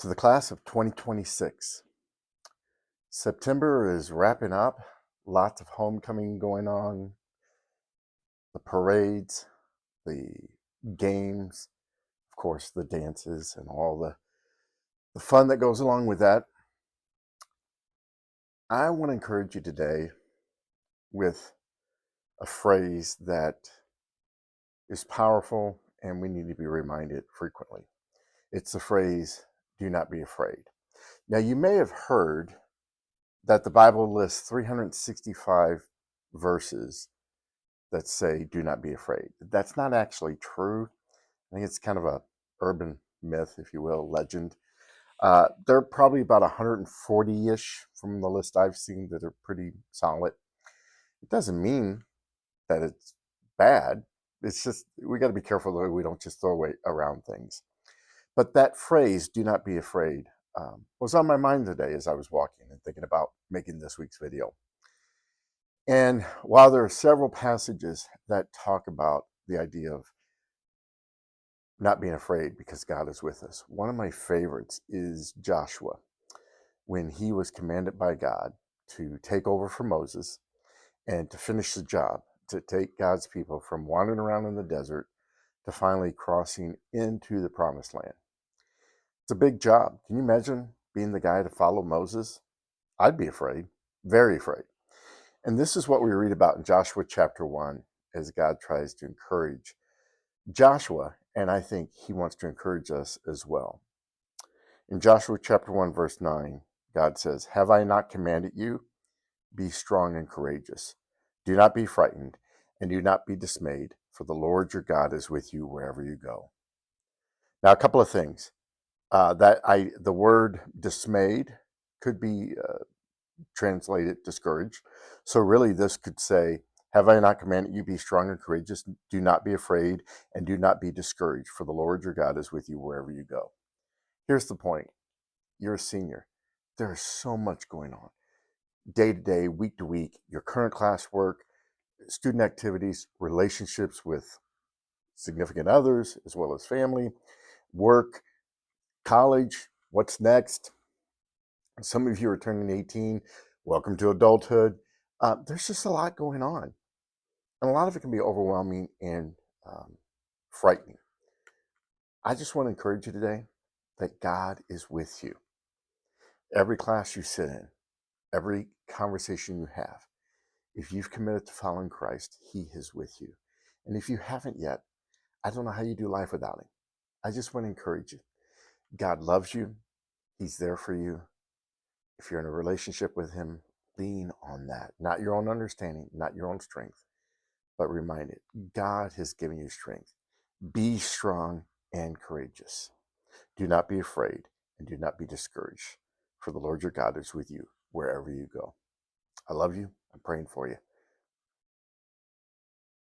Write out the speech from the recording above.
To the class of 2026. September is wrapping up. Lots of homecoming going on. The parades, the games, of course, the dances, and all the fun that goes along with that. I want to encourage you today with a phrase that is powerful and we need to be reminded frequently. It's the phrase, do not be afraid. Now, you may have heard that the Bible lists 365 verses that say, do not be afraid. That's not actually true. I think it's kind of a urban myth, if you will, legend. There are probably about 140-ish from the list I've seen that are pretty solid. It doesn't mean that it's bad. It's just, we got to be careful that we don't just throw away around things. But that phrase, do not be afraid, was on my mind today as I was walking and thinking about making this week's video. And while there are several passages that talk about the idea of not being afraid because God is with us, one of my favorites is Joshua, when he was commanded by God to take over for Moses and to finish the job, to take God's people from wandering around in the desert to finally crossing into the promised land. It's a big job. Can you imagine being the guy to follow Moses? I'd be afraid, very afraid. And this is what we read about in Joshua chapter 1 as God tries to encourage Joshua, and I think he wants to encourage us as well. In Joshua chapter 1, verse 9, God says, "Have I not commanded you? Be strong and courageous. Do not be frightened, and do not be dismayed, for the Lord your God is with you wherever you go." Now, a couple of things. The word dismayed could be translated discouraged. So really this could say, have I not commanded you, be strong and courageous, do not be afraid, and do not be discouraged, for the Lord your God is with you wherever you go. Here's the point. You're a senior. There's so much going on. Day to day, week to week, your current classwork, student activities, relationships with significant others, as well as family, work, college, what's next? Some of you are turning 18. Welcome to adulthood. There's just a lot going on. And a lot of it can be overwhelming and frightening. I just want to encourage you today that God is with you. Every class you sit in, every conversation you have, if you've committed to following Christ, He is with you. And if you haven't yet, I don't know how you do life without Him. I just want to encourage you. God loves you. He's there for you. If you're in a relationship with Him, lean on that. Not your own understanding, not your own strength, but remind it, God has given you strength. Be strong and courageous. Do not be afraid and do not be discouraged, for the Lord your God is with you wherever you go. I love you. I'm praying for you.